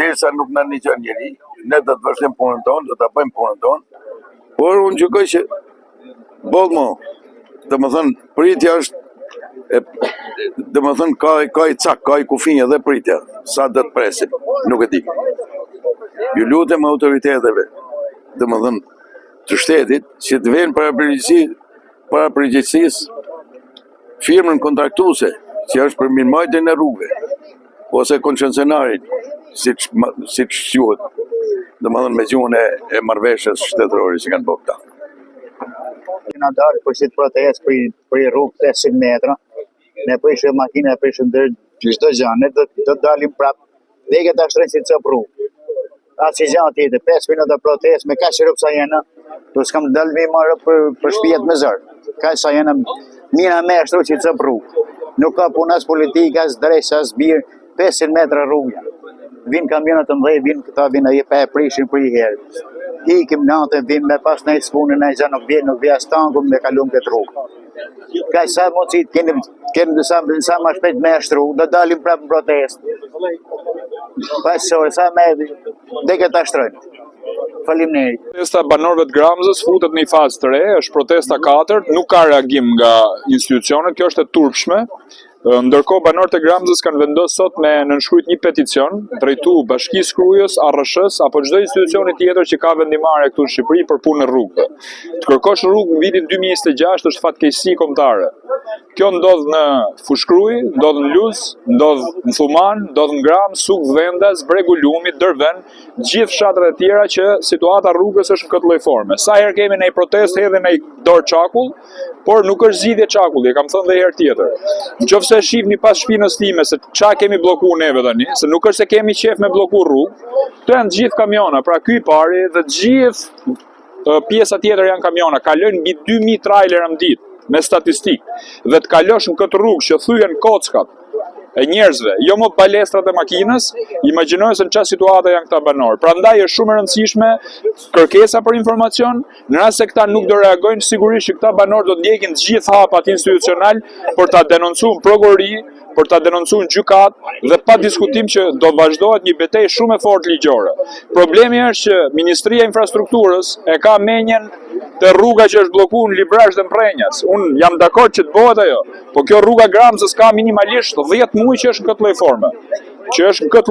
derisa nuk na niqon njeri, ne do të vazhdojmë punën tonë, do ta bëjmë punën tonë, por unë gjykoj që bollmo, domethënë pritja është domethënë ka i cak, ka i kufinj edhe pritja, sa do të presim, nuk e di. Ju lutem autoriteteve, domethënë të shtetit, që të vënë para përgjegjësisë firmën kontraktuese, që është për mirëmbajtjen e rrugëve, ose koncesionarin, siç quhet, domethënë me gjuhën e marrëveshjes shtetërore që kanë bërë këta. Kena dalë për si të protestë për rrugë 500 metra, ne prishëm makina, prishëm dërë çdo gjë, ne do dalim prapë, dhe këta shtrejnë si të cëp rrugë. Asë që gjanë tjetë, 5 minuta protestë, me ka që rrugë sa jena, do s'kam dalë mi marrë për shpijet me zërë. Ka sa jena, mina me shtru që të cëp rrugë. Nuk ka punë as politika, as drejsh, as birë, 500 metra rrugë. Vinë kamionat të mdhej, vinë këta, vinë e pa e prishin për i herë. Hikim natë, vinë me pas në i spunë, në i gja nuk vjen as tangun me kalum këtë rrugë. Ka sa mocit, kemi sa ma shpejt me shtru, do dalim prapë në protestë. Pasore, sa me dhe këta shtrojnë. Faleminderit. Protesta banorëve të Gramzës futet në një fazë të re, është protesta 4, nuk ka reagim nga institucionet, kjo është e turpshme. Ndërkohë banorët e Gramzës kanë vendosur sot me nënshkruajt një peticion drejtuar Bashkisë Krujës, ARRSH-s apo çdo institucioni tjetër që ka vendimare këtu në Shqipëri për punën e rrugëve. Të kërkosh rrugë në vitin 2026 është fatkeqësi kombëtare. Kjo ndodh në Fushkruj, ndodh në Luz, ndodh në Thuman, ndodh në Gram, Suk, Vendas, Bregu Lumit, Derven, gjithë fshatrat e tjera që situata rrugës është në këtë lloj forme. Sa herë kemi në protestë edhe në dorë çakull, por nuk është zgjidhje çakulli, kam thënë edhe herë tjetër. Nëse shihni pas shpinës time se çka kemi bllokuar neve tani, se nuk është se kemi qef me bllokuar rrugë, këto janë gjithë kamiona, pra ky i pari dhe gjithë pjesa tjetër janë kamiona, kalojnë mbi 2000 trailerë në ditë me statistikë. Dhe të kalosh në këtë rrugë që thyen kockat e njerëzve, jo më palestrat e makinës, imagjinoj se në çfarë situate janë këta banorë. Prandaj është shumë e rëndësishme kërkesa për informacion, në rast se këta nuk do reagojnë, sigurisht që këta banorë do të ndjekin të gjithë hapat institucional për ta denoncuar prokurori, për ta denoncuar në gjykat dhe pa diskutim që do vazhdohet një betejë shumë e fortë ligjore. Problemi është që Ministria e Infrastrukturës e ka menjen të rruga që është bllokuar në Librazh dhe Mbrenjas. Unë jam dakord që të bëhet ajo, po kjo rruga Gramzës ka minimalisht 10 muaj që është në këtë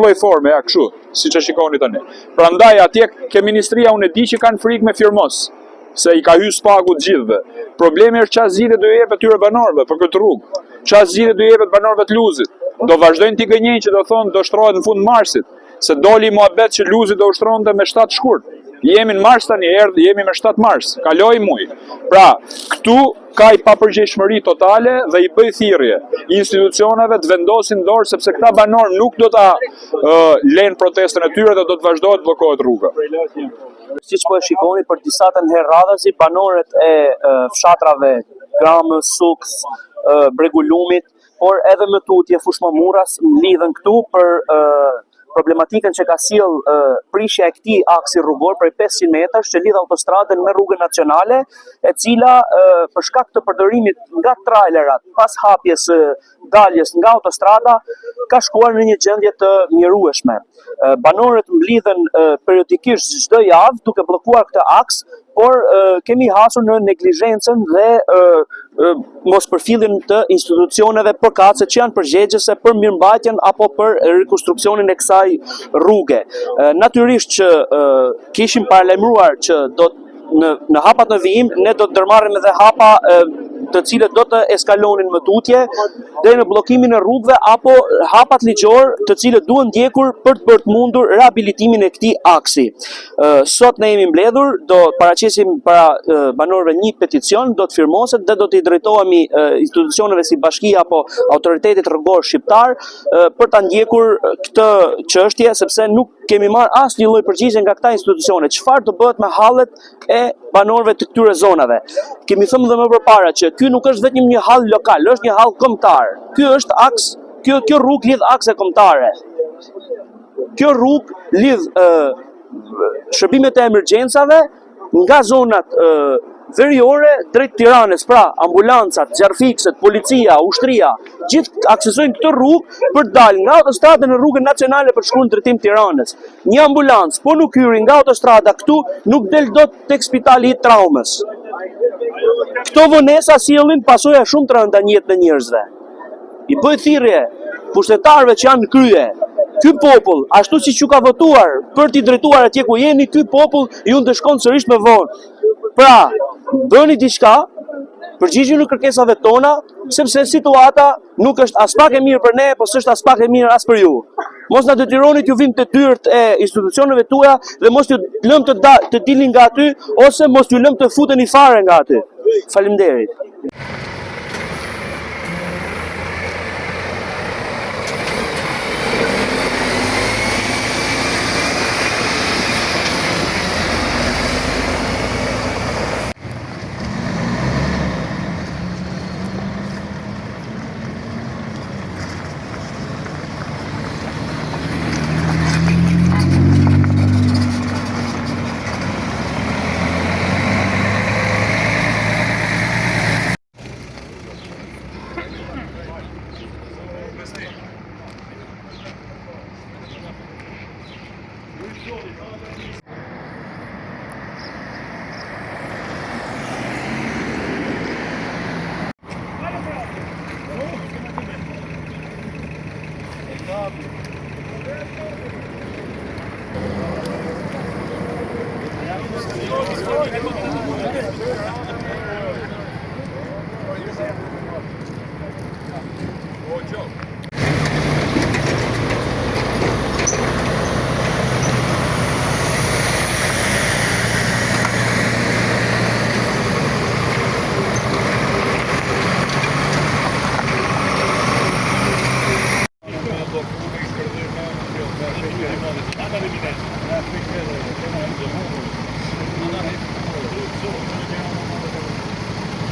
lloj forme. Ja kështu, siç e shikoni tani. Prandaj atje ke Ministria, unë e di që kanë frikë me firmos, se i ka hyrë spaku të gjithëve. Problemi është çfarë zgjidhje do jepet tyre banorëve për këtë rrugë. Çfarë zgjidhje do jepet banorëve të Luzit? Do vazhdojnë t'i gënjejnë që do thonë do shtrohet në fund marsit, se doli muhabet që Luzi do ushtronte me 7 shkurt. Jemi në mars tani, jemi me 7 mars, kaloi muaj. Pra, këtu ka i papërgjegjshmëri totale dhe i bëj thirrje institucioneve të vendosin dorë sepse këta banorë nuk do ta lënë protestën e tyre dhe do të vazhdohet bllokohet rruga. Siç po e shikoni, për disa të herë radhazi banorët e fshatrave Gramës, Suks, Bregu Lumit, por edhe më tutje Fushmamuras lidhen këtu për problematikën që ka sjell prishja e këtij aksi rrugor prej 500 metrash që lidh autostradën me rrugën nacionale, e cila për shkak të përdorimit nga trailerat pas hapjes së daljes nga autostrada ka shkuar në një gjendje të mjerueshme. Banorët mblidhen periodikisht çdo javë duke bllokuar këtë aks, por kemi hasur në neglizhencën dhe mospërfilljen të institucioneve përkatëse që janë përgjegjëse për mirëmbajtjen apo për rekonstruksionin e kësaj rruge. Natyrisht që kishim paralajmëruar që do në hapat në vijim ne do të ndërmarrim edhe hapa të cilët do të eskalonin më tutje deri në bllokimin e rrugëve apo hapat ligjor të cilët duhen ndjekur për të bërë të mundur rehabilitimin e këtij aksi. Sot ne jemi mbledhur, do paraqesim para banorëve një peticion, do të firmoset dhe do të i drejtohemi institucioneve si bashkia apo autoritetit rrugor shqiptar për ta ndjekur këtë çështje, sepse nuk kemi marrë asnjë lloj përgjigje nga këta institucione. Çfarë do bëhet me hallet e banorëve të këtyre zonave? Kemi thënë dhe më përpara që ky nuk është vetëm një hall lokal, është një hall kombëtar. Ky është aks, kjo rrugë lidh akse kombëtare. Kjo rrugë lidh shërbimet e emergjencave nga zonat veriore drejt Tiranës, pra ambulancat, zjarfikset, policia, ushtria, gjithë aksesojnë këtë rrugë për të dalë nga autostrada në rrugën nacionale për shkuar në drejtim Tiranës. Një ambulancë po nuk hyri nga autostrada këtu, nuk del dot tek spitali i traumës. Këto vonesa sjellin pasoja shumë të rënda në jetën e njerëzve. I bëj thirrje pushtetarëve që janë në krye. Ky popull, ashtu siç ju ka votuar për t'i drejtuar atje ku jeni, ky popull ju ndeshkon sërish me vonë. Pra, bëni diçka, përgjigjeni kërkesave tona, sepse situata nuk është as pak e mirë për ne, po s'është as pak e mirë as për ju. Mos na detyroni t'ju vim të dyert e institucioneve tuaja dhe mos t'ju lëm të dilni nga aty ose mos t'ju lëm të futeni fare nga aty. Faleminderit.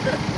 Thank you.